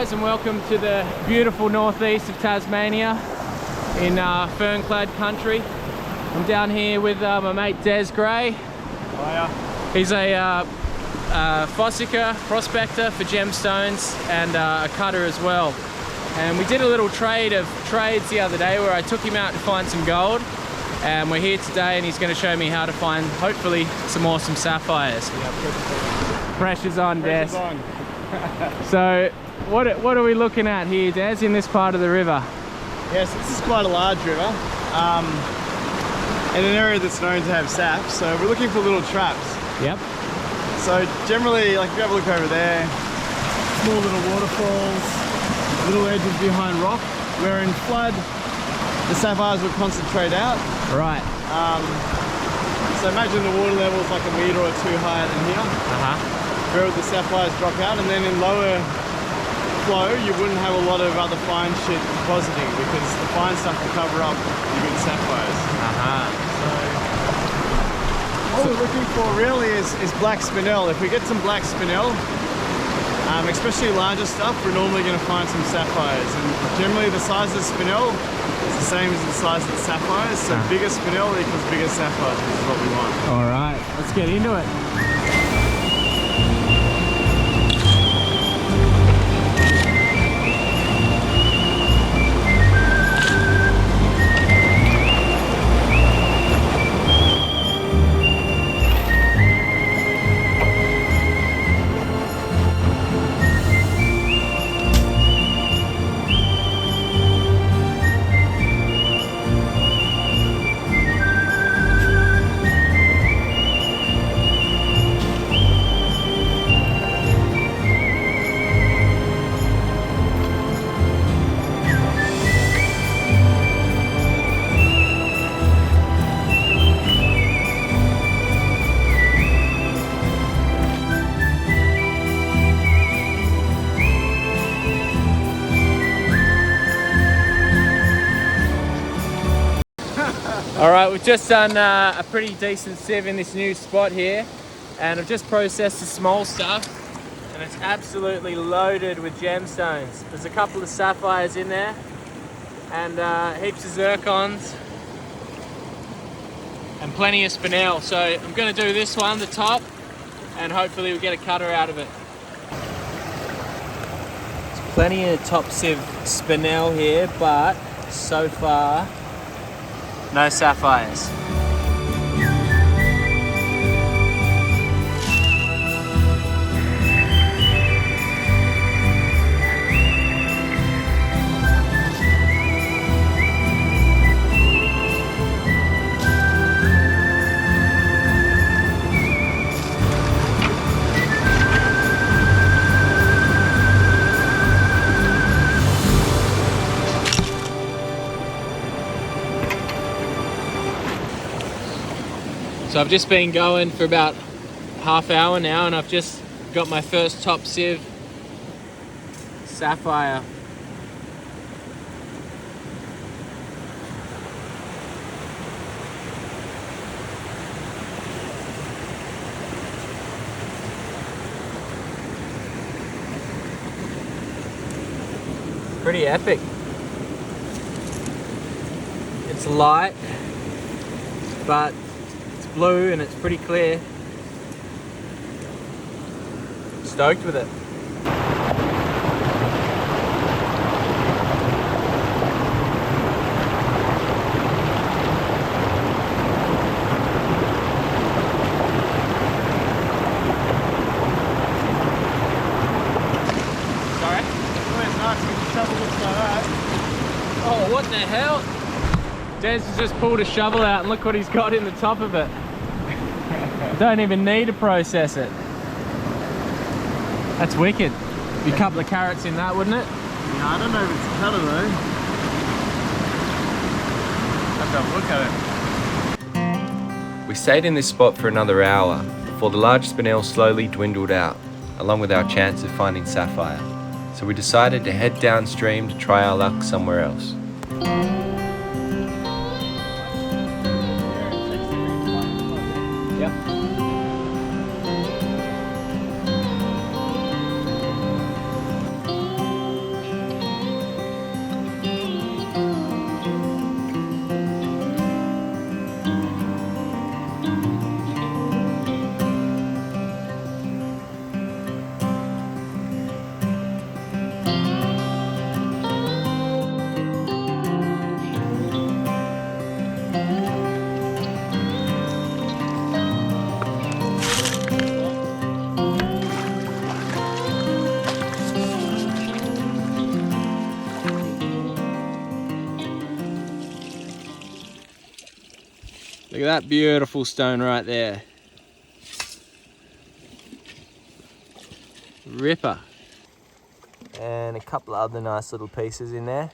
guys, and welcome to the beautiful northeast of Tasmania in fern-clad country. I'm down here with my mate Des Gray. Hiya. He's a fossicker, prospector for gemstones, and a cutter as well. And we did a little trade of trades the other day where I took him out to find some gold, and we're here today and he's going to show me how to find, hopefully, some awesome sapphires. Yeah, pressure's on, Des. pressure's on. So what are we looking at here, Des, in this part of the river? Yes, this is quite a large river, in an area that's known to have sap, so we're looking for little traps. Yep. So generally, like if you have a look over there, small little waterfalls, little edges behind rock, where in flood the sapphires will concentrate out. Right. So imagine the water level is like a metre or two higher than here. Where the sapphires drop out, and then in lower flow you wouldn't have a lot of other fine shit depositing because the fine stuff will cover up the good sapphires. So what we're looking for really is black spinel. If we get some black spinel, especially larger stuff, we're normally going to find some sapphires, and generally the size of the spinel is the same as the size of the sapphires, so bigger spinel equals bigger sapphires, which is what we want. Alright, let's get into it. Alright, we've just done a pretty decent sieve in this new spot here, and I've just processed the small stuff, and it's absolutely loaded with gemstones. There's a couple of sapphires in there, and heaps of zircons, and plenty of spinel. So I'm going to do this one, the top, and hopefully we get a cutter out of it. There's plenty of top sieve spinel here, but so far no sapphires. So I've just been going for about half hour now, and I've just got my first top sieve sapphire. Pretty epic. It's light, but blue and it's pretty clear. Stoked with it. Sorry? Always nice when the shovel looks like that. Oh, what the hell? Des has just pulled a shovel out and look what he's got in the top of it. Don't even need to process it. That's wicked. A couple of carrots in that, wouldn't it? Yeah, I don't know if it's a cutter though. Have to have a look at it. We stayed in this spot for another hour before the large spinel slowly dwindled out, along with our chance of finding sapphire. So we decided to head downstream to try our luck somewhere else. Yep. Look at that beautiful stone right there. Ripper. And a couple of other nice little pieces in there.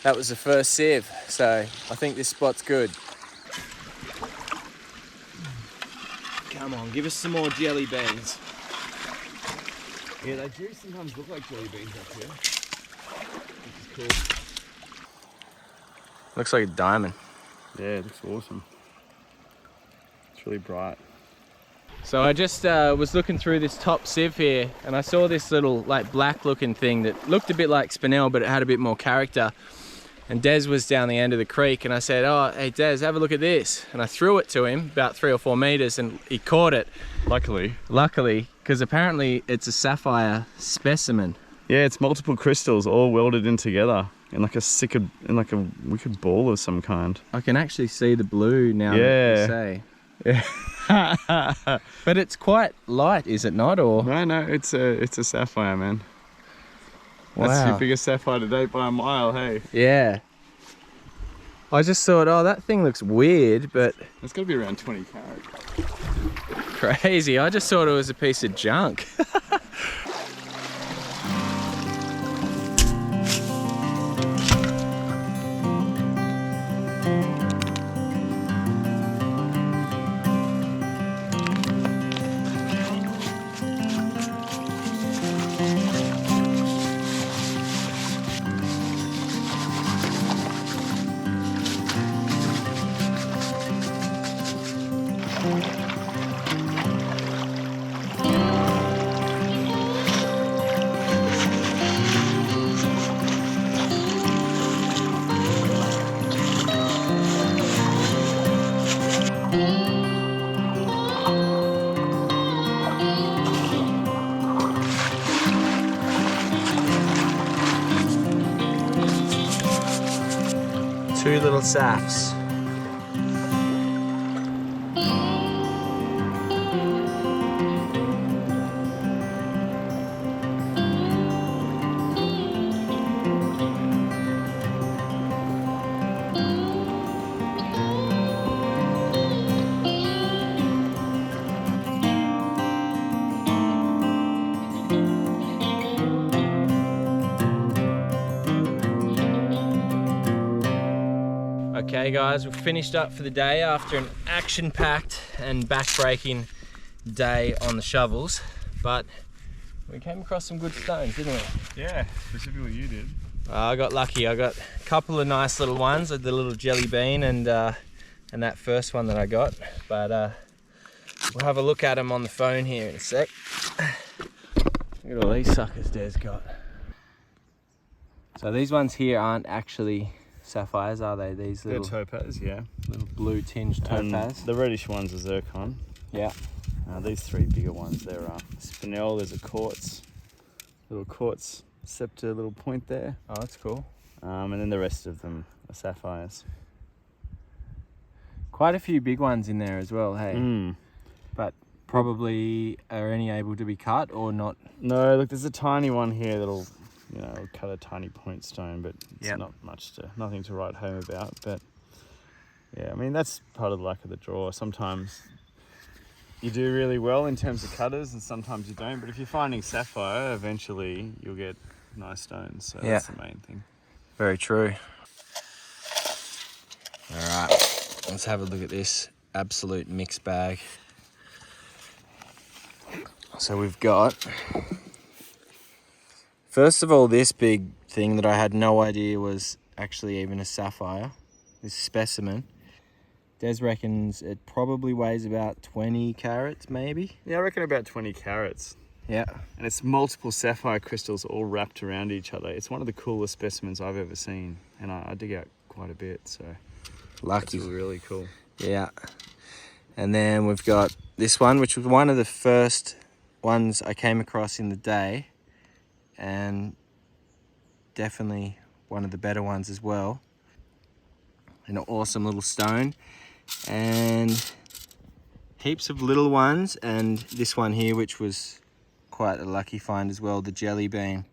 That was the first sieve, so I think this spot's good. Come on, give us some more jelly beans. Yeah, they do sometimes look like jelly beans up here, which is cool. Looks like a diamond. Yeah, it looks awesome. It's really bright. So I just was looking through this top sieve here and I saw this little like black looking thing that looked a bit like spinel, but it had a bit more character. And Des was down the end of the creek and I said, oh, hey Des, have a look at this. And I threw it to him about 3 or 4 meters and he caught it. Luckily, because apparently it's a sapphire specimen. yeah, it's multiple crystals all welded in together in like a wicked ball of some kind. I can actually see the blue now. Yeah. That you say. Yeah. But it's quite light, is it not? Or No, it's a sapphire, man. wow. That's your biggest sapphire to date by a mile, hey. Yeah. I just thought, oh, that thing looks weird, but It's got to be around 20 carat. crazy. I just thought it was a piece of junk. Two little saps. Okay guys, we've finished up for the day after an action-packed and back-breaking day on the shovels, but we came across some good stones, didn't we? Yeah, specifically you did. I got lucky. I got a couple of nice little ones, the little jelly bean and that first one that I got, but we'll have a look at them on the phone here in a sec. Look at all these suckers Des got. So these ones here aren't actually sapphires, are they? These little topaz, yeah. little blue tinged topaz. The reddish ones are zircon. Yeah. These 3 bigger ones, they're spinel. There's a little quartz scepter little point there. Oh, that's cool. And then the rest of them are sapphires. Quite a few big ones in there as well, hey? Mm. But probably are any able to be cut or not? No, look, there's a tiny one here that'll, cut a tiny point stone, but it's Yep. nothing to write home about. But yeah, I mean, that's part of the luck of the draw. Sometimes you do really well in terms of cutters and sometimes you don't, but if you're finding sapphire, eventually you'll get nice stones, so that's the main thing. Very true. All right, let's have a look at this absolute mix bag. So we've got, first of all, this big thing that I had no idea was actually even a sapphire, this specimen. Des reckons it probably weighs about 20 carats, maybe? Yeah, I reckon about 20 carats. Yeah. And it's multiple sapphire crystals all wrapped around each other. It's one of the coolest specimens I've ever seen, and I dig out quite a bit, so Lucky. That's really cool. Yeah. And then we've got this one, which was one of the first ones I came across in the day, and definitely one of the better ones as well. An awesome little stone, and heaps of little ones, and this one here, which was quite a lucky find as well, the jelly bean.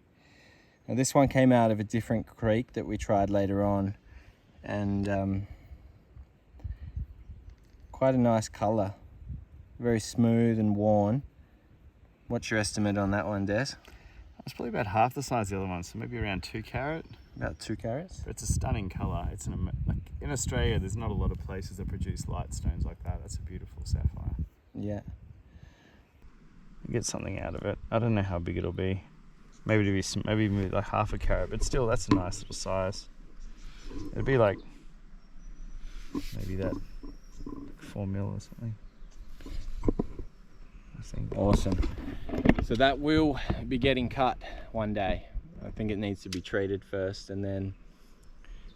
Now this one came out of a different creek that we tried later on, and quite a nice colour, very smooth and worn. What's your estimate on that one, Des? It's probably about half the size of the other one, so maybe around 2 carat. About 2 carats. But it's a stunning colour. It's like in Australia, there's not a lot of places that produce light stones like that. That's a beautiful sapphire. Yeah. You get something out of it. I don't know how big it'll be. Maybe like half a carat, but still, that's a nice little size. It'd be like maybe that 4 mil or something. I think. Awesome. So that will be getting cut one day. I think it needs to be treated first, and then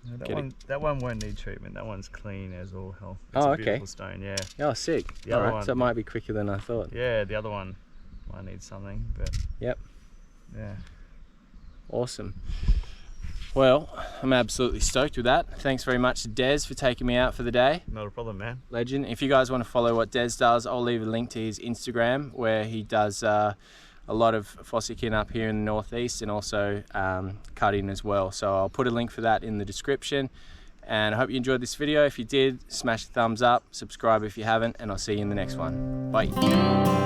No, that one won't need treatment. That one's clean as all hell. It's Oh, a okay. beautiful stone, yeah. Oh, sick. The All other right, one- so it might be quicker than I thought. Yeah, the other one might need something, but Yep. yeah. Awesome. Well, I'm absolutely stoked with that. Thanks very much to Des for taking me out for the day. Not a problem, man. Legend. If you guys want to follow what Des does, I'll leave a link to his Instagram, where he does a lot of fossicking up here in the northeast, and also cutting as well. So I'll put a link for that in the description. And I hope you enjoyed this video. If you did, smash the thumbs up, subscribe if you haven't, and I'll see you in the next one. Bye.